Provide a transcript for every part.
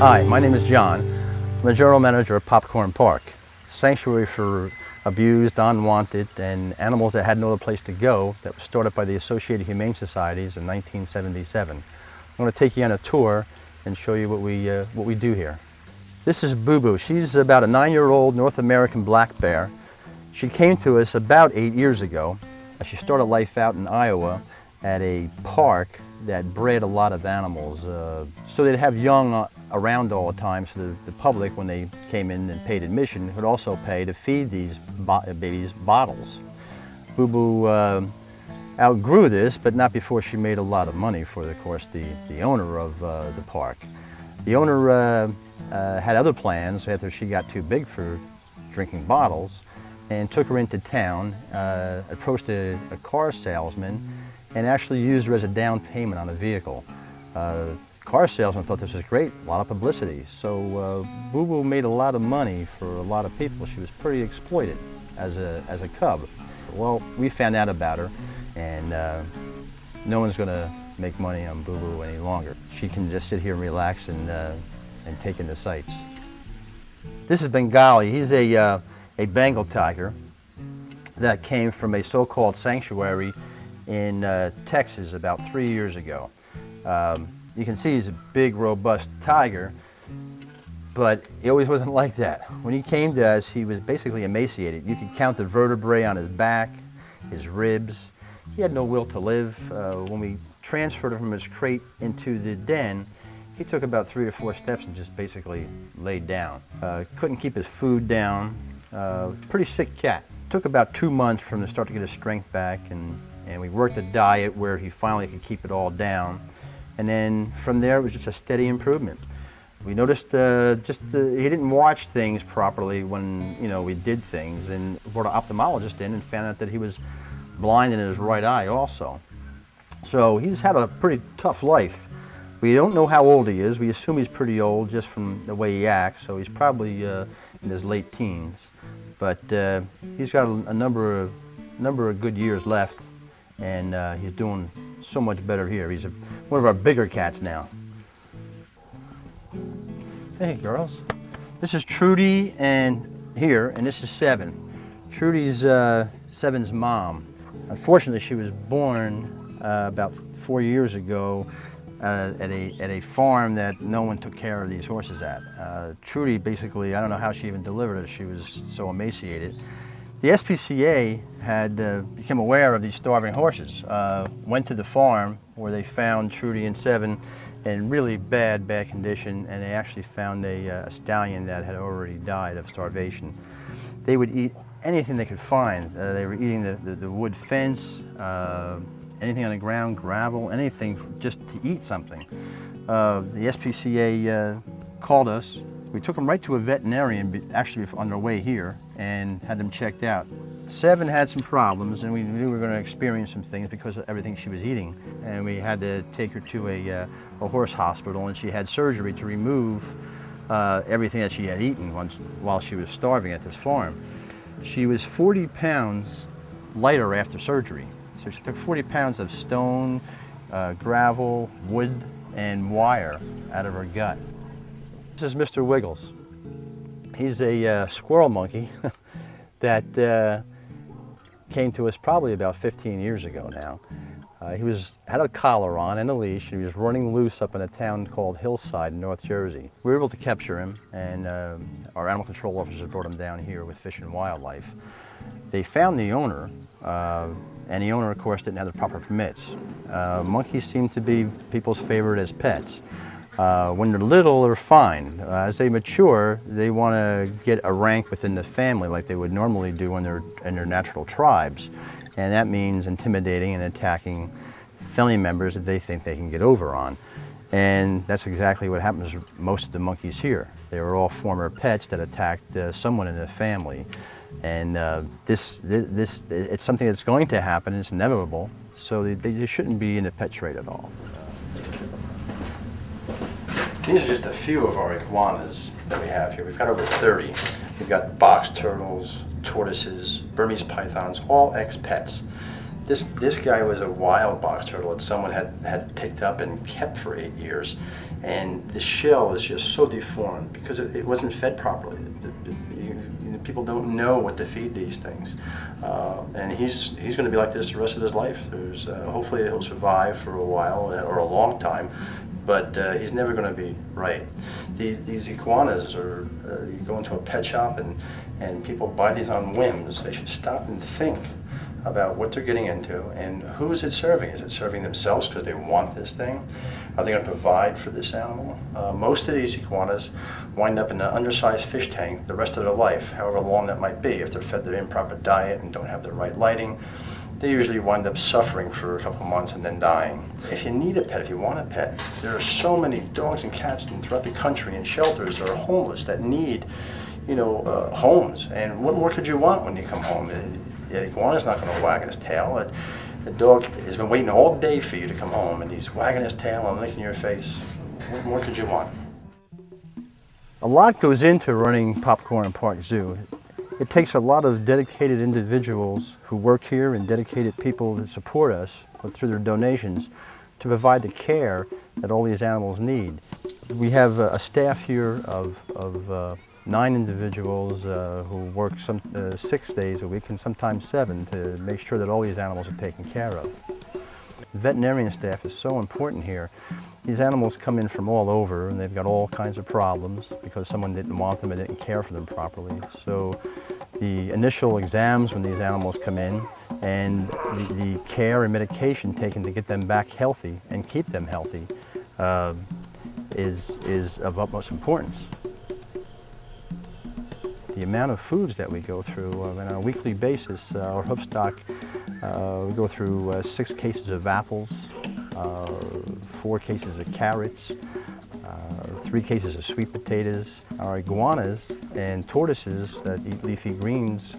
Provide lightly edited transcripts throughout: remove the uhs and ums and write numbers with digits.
Hi, my name is John. I'm the General Manager of Popcorn Park, sanctuary for abused, unwanted, and animals that had no other place to go that was started by the Associated Humane Societies in 1977. I'm going to take you on a tour and show you what we do here. This is Boo Boo. She's about a 9-year-old North American black bear. She came to us about 8 years ago. She started life out in Iowa at a park that bred a lot of animals. So they'd have young around all the time, so the public, when they came in and paid admission, would also pay to feed these babies bottles. Boo Boo outgrew this, but not before she made a lot of money for, of course, the owner of the park. The owner had other plans after she got too big for drinking bottles, and took her into town, approached a car salesman, and actually used her as a down payment on a vehicle. Car salesman thought this was great, a lot of publicity. So Boo Boo made a lot of money for a lot of people. She was pretty exploited as a cub. Well, we found out about her, and no one's gonna make money on Boo Boo any longer. She can just sit here and relax and take in the sights. This is Bengali. He's a Bengal tiger that came from a so-called sanctuary in Texas about 3 years ago. You can see he's a big, robust tiger, but he always wasn't like that. When he came to us, he was basically emaciated. You could count the vertebrae on his back, his ribs. He had no will to live. When we transferred him from his crate into the den, he took about 3 or 4 steps and just basically laid down. Couldn't keep his food down. Pretty sick cat. Took about 2 months for him to start to get his strength back, and we worked a diet where he finally could keep it all down. And then from there, it was just a steady improvement. We noticed he didn't watch things properly when we did things, and brought an ophthalmologist in and found out that he was blind in his right eye also. So he's had a pretty tough life. We don't know how old he is. We assume he's pretty old just from the way he acts, so he's probably in his late teens. But he's got a number of good years left, and he's doing so much better here. He's one of our bigger cats now. Hey girls, this is Trudy and this is Seven. Trudy's Seven's mom. Unfortunately, she was born about 4 years ago at a farm that no one took care of these horses at. Trudy basically, I don't know how she even delivered her. She was so emaciated. The SPCA had become aware of these starving horses, went to the farm where they found Trudy and Seven in really bad condition, and they actually found a stallion that had already died of starvation. They would eat anything they could find. They were eating the wood fence, anything on the ground, gravel, anything just to eat something. The SPCA called us. We took them right to a veterinarian, actually on their way here, and had them checked out. Seven had some problems, and we knew we were going to experience some things because of everything she was eating. And we had to take her to a horse hospital, and she had surgery to remove everything that she had eaten while she was starving at this farm. She was 40 pounds lighter after surgery. So she took 40 pounds of stone, gravel, wood, and wire out of her gut. This is Mr. Wiggles. He's a squirrel monkey that came to us probably about 15 years ago now. He had a collar on and a leash, and he was running loose up in a town called Hillside in North Jersey. We were able to capture him, and our animal control officers brought him down here with Fish and Wildlife. They found the owner, and the owner, of course, didn't have the proper permits. Monkeys seem to be people's favorite as pets. When they're little, they're fine. As they mature, they want to get a rank within the family like they would normally do when they're in their natural tribes. And that means intimidating and attacking family members that they think they can get over on. And that's exactly what happens with most of the monkeys here. They were all former pets that attacked someone in the family. And it's something that's going to happen, it's inevitable, so they shouldn't be in the pet trade at all. These are just a few of our iguanas that we have here. We've got over 30. We've got box turtles, tortoises, Burmese pythons, all ex-pets. This guy was a wild box turtle that someone had picked up and kept for 8 years. And the shell is just so deformed because it wasn't fed properly. People don't know what to feed these things, and he's going to be like this the rest of his life. Hopefully he'll survive for a while or a long time, but he's never going to be right. These iguanas are, you go into a pet shop and people buy these on whims. They should stop and think about what they're getting into and who is it serving. Is it serving themselves because they want this thing? Are they going to provide for this animal? Most of these iguanas wind up in an undersized fish tank the rest of their life, however long that might be. If they're fed their improper diet and don't have the right lighting, they usually wind up suffering for a couple of months and then dying. If you need a pet, if you want a pet, there are so many dogs and cats throughout the country in shelters that are homeless that need, homes. And what more could you want when you come home? The iguana's not going to wag his tail. The dog has been waiting all day for you to come home, and he's wagging his tail and licking your face. What more could you want? A lot goes into running Popcorn Park Zoo. It takes a lot of dedicated individuals who work here and dedicated people that support us through their donations to provide the care that all these animals need. We have a staff here of 9 individuals who work 6 days a week and sometimes 7 to make sure that all these animals are taken care of. Veterinarian staff is so important here. These animals come in from all over and they've got all kinds of problems because someone didn't want them and didn't care for them properly. So the initial exams when these animals come in and the care and medication taken to get them back healthy and keep them healthy is of utmost importance. The amount of foods that we go through on a weekly basis, our hoof stock, we go through 6 cases of apples, 4 cases of carrots, 3 cases of sweet potatoes. Our iguanas and tortoises that eat leafy greens,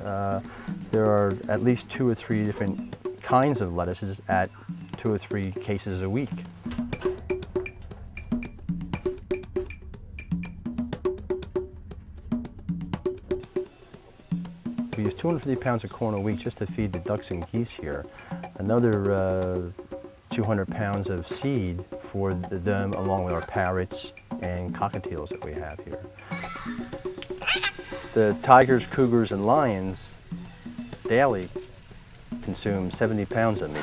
there are at least 2 or 3 different kinds of lettuces at 2 or 3 cases a week. We use 250 pounds of corn a week just to feed the ducks and geese here. Another 200 pounds of seed for them along with our parrots and cockatiels that we have here. The tigers, cougars, and lions daily consume 70 pounds of meat.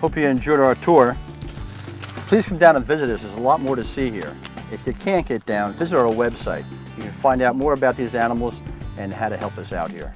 Hope you enjoyed our tour. Please come down and visit us. There's a lot more to see here. If you can't get down, visit our website. You can find out more about these animals and how to help us out here.